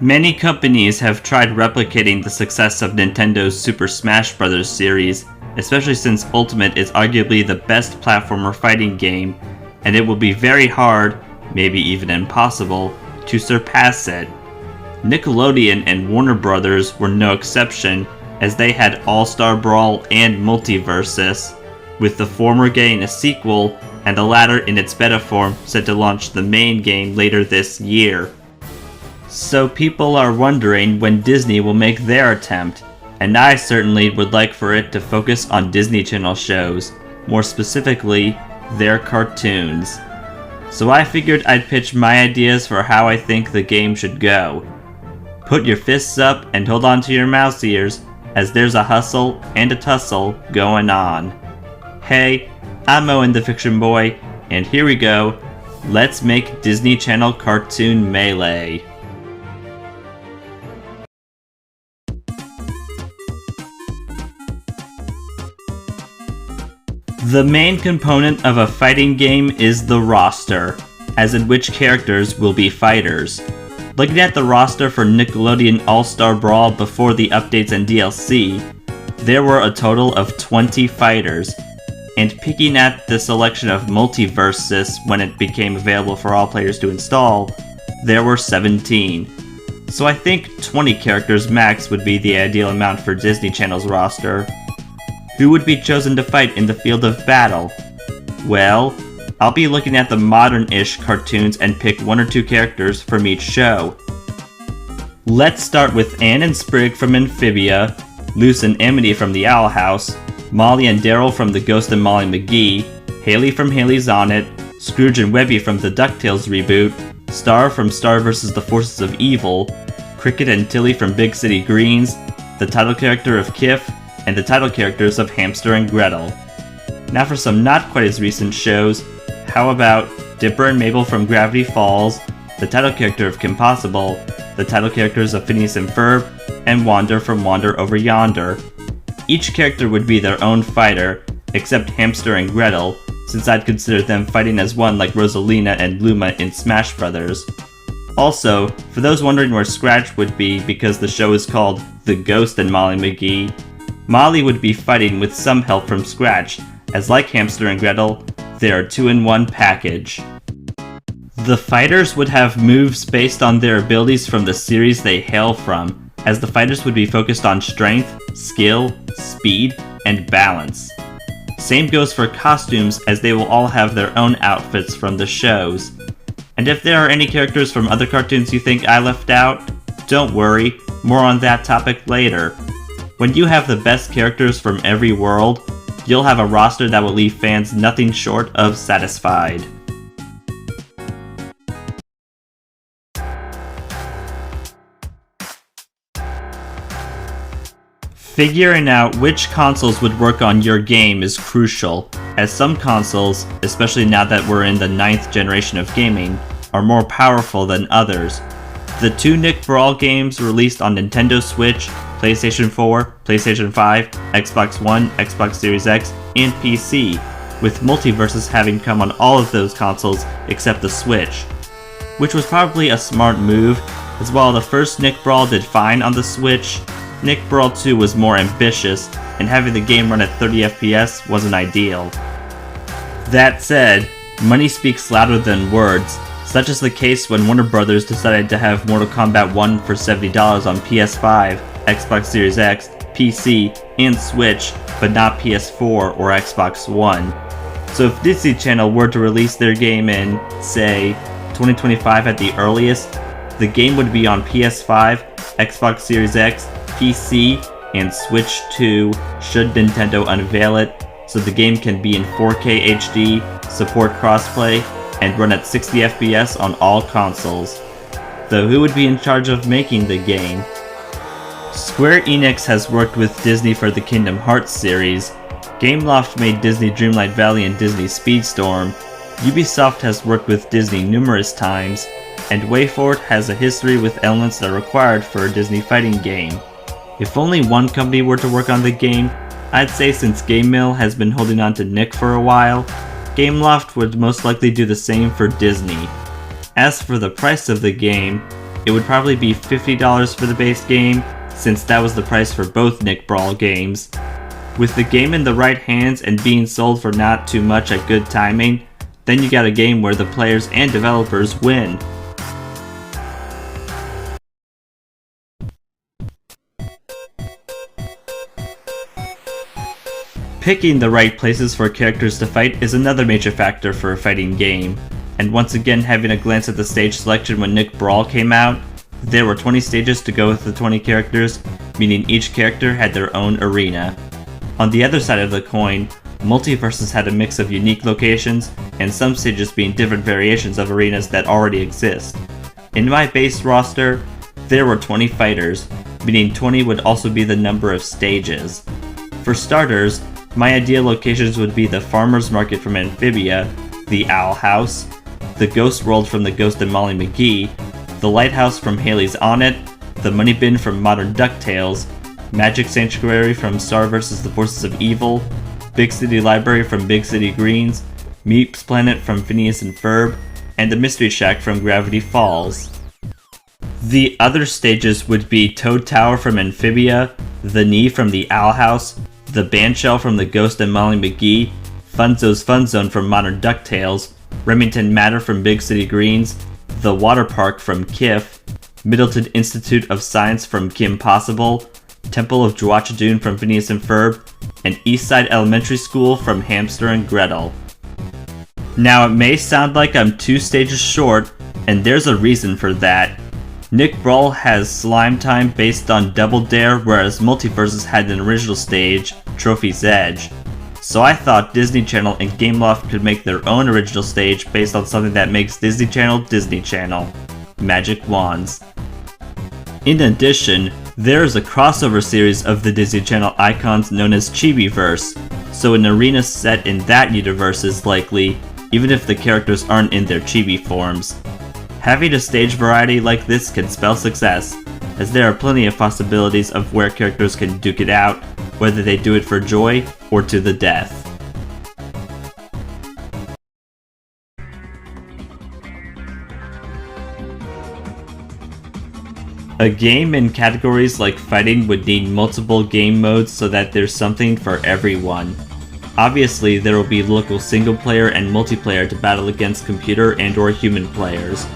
Many companies have tried replicating the success of Nintendo's Super Smash Bros. Series, especially since Ultimate is arguably the best platformer fighting game, and it will be very hard, maybe even impossible, to surpass it. Nickelodeon and Warner Bros. Were no exception, as they had All-Star Brawl and Multiversus, with the former getting a sequel and the latter in its beta form set to launch the main game later this year. So people are wondering when Disney will make their attempt, and I certainly would like for it to focus on Disney Channel shows, more specifically, their cartoons. So I figured I'd pitch my ideas for how I think the game should go. Put your fists up and hold on to your mouse ears, as there's a hustle and a tussle going on. Hey, I'm Owen the Fictionboy, and here we go. Let's make Disney Channel Cartoon Melee. The main component of a fighting game is the roster, as in which characters will be fighters. Looking at the roster for Nickelodeon All-Star Brawl before the updates and DLC, there were a total of 20 fighters, and peeking at the selection of Multiversus when it became available for all players to install, there were 17. So I think 20 characters max would be the ideal amount for Disney Channel's roster. Who would be chosen to fight in the field of battle? Well, I'll be looking at the modern-ish cartoons and pick one or two characters from each show. Let's start with Anne and Sprig from Amphibia, Luce and Amity from the Owl House, Molly and Daryl from The Ghost and Molly McGee, Haley from Haley's On It, Scrooge and Webby from the DuckTales reboot, Star from Star vs. the Forces of Evil, Cricket and Tilly from Big City Greens, the title character of Kif, and the title characters of Hamster and Gretel. Now for some not quite as recent shows, how about Dipper and Mabel from Gravity Falls, the title character of Kim Possible, the title characters of Phineas and Ferb, and Wander from Wander Over Yonder. Each character would be their own fighter, except Hamster and Gretel, since I'd consider them fighting as one like Rosalina and Luma in Smash Bros. Also, for those wondering where Scratch would be because the show is called The Ghost and Molly McGee, Molly would be fighting with some help from Scratch, as like Hamster and Gretel, they're a 2-in-1 package. The fighters would have moves based on their abilities from the series they hail from, as the fighters would be focused on strength, skill, speed, and balance. Same goes for costumes, as they will all have their own outfits from the shows. And if there are any characters from other cartoons you think I left out, don't worry, more on that topic later. When you have the best characters from every world, you'll have a roster that will leave fans nothing short of satisfied. Figuring out which consoles would work on your game is crucial, as some consoles, especially now that we're in the 9th generation of gaming, are more powerful than others. The two Nick Brawl games released on Nintendo Switch, PlayStation 4, PlayStation 5, Xbox One, Xbox Series X, and PC, with Multiversus having come on all of those consoles except the Switch. Which was probably a smart move, as while the first Nick Brawl did fine on the Switch, Nick Brawl 2 was more ambitious, and having the game run at 30 FPS wasn't ideal. That said, money speaks louder than words, such is the case when Warner Bros. Decided to have Mortal Kombat 1 for $70 on PS5, Xbox Series X, PC, and Switch, but not PS4 or Xbox One. So if Disney Channel were to release their game in, say, 2025 at the earliest, the game would be on PS5, Xbox Series X, PC, and Switch 2 should Nintendo unveil it, so the game can be in 4K HD, support crossplay, and run at 60 FPS on all consoles. Though who would be in charge of making the game? Square Enix has worked with Disney for the Kingdom Hearts series, Gameloft made Disney Dreamlight Valley and Disney Speedstorm, Ubisoft has worked with Disney numerous times, and WayForward has a history with elements that are required for a Disney fighting game. If only one company were to work on the game, I'd say since GameMill has been holding on to Nick for a while, Gameloft would most likely do the same for Disney. As for the price of the game, it would probably be $50 for the base game, since that was the price for both Nick Brawl games. With the game in the right hands and being sold for not too much at good timing, then you got a game where the players and developers win. Picking the right places for characters to fight is another major factor for a fighting game, and once again having a glance at the stage selection when Nick Brawl came out, there were 20 stages to go with the 20 characters, meaning each character had their own arena. On the other side of the coin, Multiverses had a mix of unique locations, and some stages being different variations of arenas that already exist. In my base roster, there were 20 fighters, meaning 20 would also be the number of stages. For starters, my ideal locations would be the Farmer's Market from Amphibia, the Owl House, the Ghost World from the Ghost and Molly McGee, the Lighthouse from Haley's On It, the Money Bin from Modern DuckTales, Magic Sanctuary from Star vs. the Forces of Evil, Big City Library from Big City Greens, Meep's Planet from Phineas and Ferb, and the Mystery Shack from Gravity Falls. The other stages would be Toad Tower from Amphibia, the Knee from the Owl House, the Bandshell from the Ghost and Molly McGee, Funzo's Fun Zone from Modern DuckTales, Remington Matter from Big City Greens, the Water Park from KIF, Middleton Institute of Science from Kim Possible, Temple of Jwachadoon from Phineas and Ferb, and Eastside Elementary School from Hamster and Gretel. Now it may sound like I'm 2 stages short, and there's a reason for that. Nick Brawl has Slime Time based on Double Dare, whereas Multiverses had an original stage, Trophy's Edge. So I thought Disney Channel and Gameloft could make their own original stage based on something that makes Disney Channel, Magic Wands. In addition, there is a crossover series of the Disney Channel icons known as Chibiverse, so an arena set in that universe is likely, even if the characters aren't in their chibi forms. Having a stage variety like this can spell success, as there are plenty of possibilities of where characters can duke it out, whether they do it for joy or to the death. A game in categories like fighting would need multiple game modes so that there's something for everyone. Obviously, there will be local single player and multiplayer to battle against computer and or human players.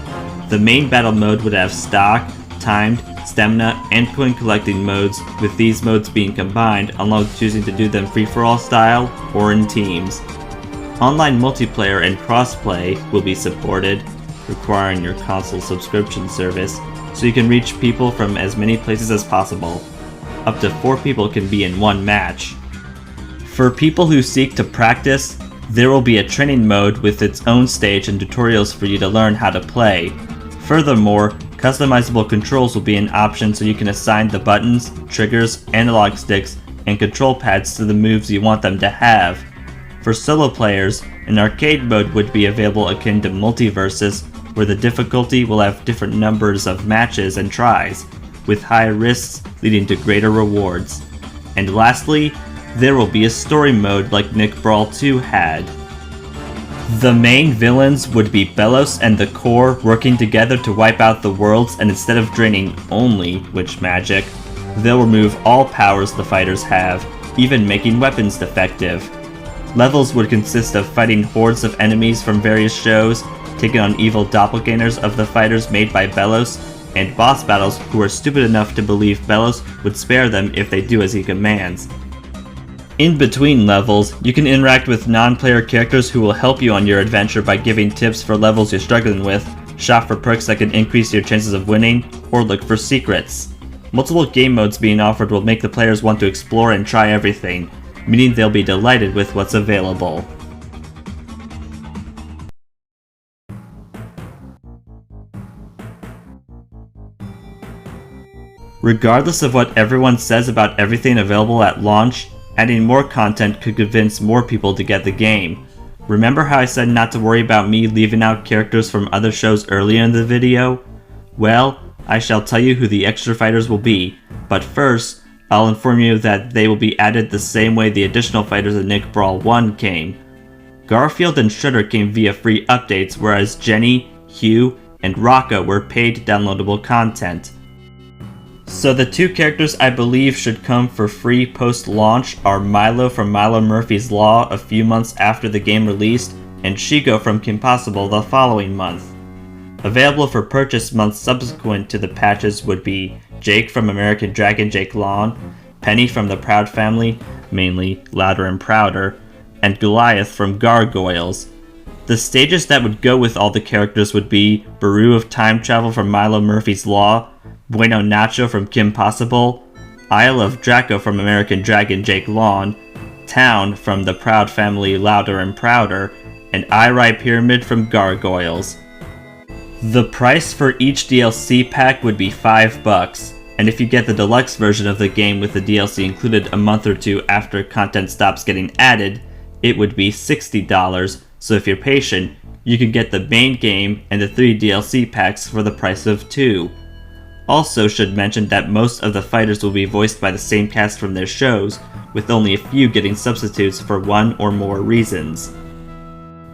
The main battle mode would have stock, timed, stamina, and coin collecting modes, with these modes being combined along with choosing to do them free-for-all style or in teams. Online multiplayer and crossplay will be supported, requiring your console subscription service, so you can reach people from as many places as possible. Up to 4 people can be in one match. For people who seek to practice, there will be a training mode with its own stage and tutorials for you to learn how to play. Furthermore, customizable controls will be an option so you can assign the buttons, triggers, analog sticks, and control pads to the moves you want them to have. For solo players, an arcade mode would be available akin to Multiverses, where the difficulty will have different numbers of matches and tries, with high risks leading to greater rewards. And lastly, there will be a story mode like Nick Brawl 2 had. The main villains would be Belos and the Core working together to wipe out the worlds, and instead of draining only witch magic, they'll remove all powers the fighters have, even making weapons defective. Levels would consist of fighting hordes of enemies from various shows, taking on evil doppelgangers of the fighters made by Belos, and boss battles who are stupid enough to believe Belos would spare them if they do as he commands. In between levels, you can interact with non-player characters who will help you on your adventure by giving tips for levels you're struggling with, shop for perks that can increase your chances of winning, or look for secrets. Multiple game modes being offered will make the players want to explore and try everything, meaning they'll be delighted with what's available. Regardless of what everyone says about everything available at launch, adding more content could convince more people to get the game. Remember how I said not to worry about me leaving out characters from other shows earlier in the video? Well, I shall tell you who the extra fighters will be, but first, I'll inform you that they will be added the same way the additional fighters in Nick Brawl 1 came. Garfield and Shredder came via free updates, whereas Jenny, Hugh, and Rocco were paid downloadable content. So the two characters I believe should come for free post-launch are Milo from Milo Murphy's Law a few months after the game released, and Shigo from Kim Possible the following month. Available for purchase months subsequent to the patches would be Jake from American Dragon Jake Lawn, Penny from the Proud Family, mainly Louder and Prouder, and Goliath from Gargoyles. The stages that would go with all the characters would be Baru of Time Travel from Milo Murphy's Law, Bueno Nacho from Kim Possible, Isle of Draco from American Dragon Jake Lawn, Town from the Proud Family Louder and Prouder, and Irai Pyramid from Gargoyles. The price for each DLC pack would be $5, and if you get the deluxe version of the game with the DLC included a month or two after content stops getting added, it would be $60, so if you're patient, you can get the main game and the 3 DLC packs for the price of 2. Also should mention that most of the fighters will be voiced by the same cast from their shows, with only a few getting substitutes for one or more reasons.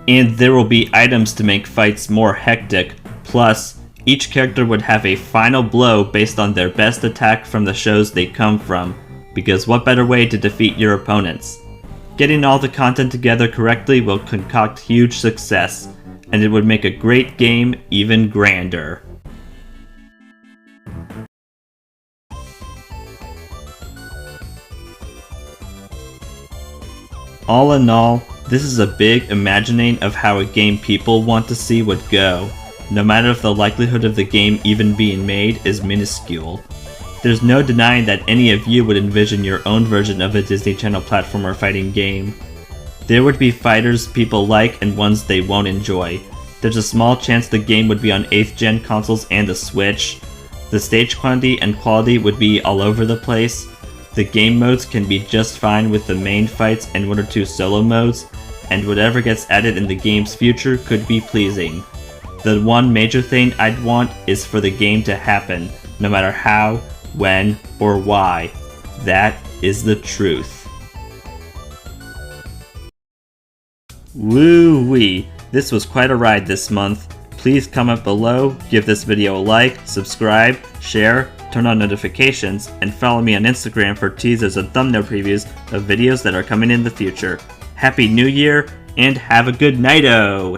And there will be items to make fights more hectic, plus, each character would have a final blow based on their best attack from the shows they come from, because what better way to defeat your opponents? Getting all the content together correctly will concoct huge success, and it would make a great game even grander. All in all, this is a big imagining of how a game people want to see would go, no matter if the likelihood of the game even being made is minuscule. There's no denying that any of you would envision your own version of a Disney Channel platformer fighting game. There would be fighters people like and ones they won't enjoy. There's a small chance the game would be on 8th gen consoles and the Switch. The stage quantity and quality would be all over the place. The game modes can be just fine with the main fights and 1 or 2 solo modes, and whatever gets added in the game's future could be pleasing. The one major thing I'd want is for the game to happen, no matter how, when, or why. That is the truth. Woo-wee! This was quite a ride this month. Please comment below, give this video a like, subscribe, share, turn on notifications, and follow me on Instagram for teasers and thumbnail previews of videos that are coming in the future. Happy New Year, and have a good night-o!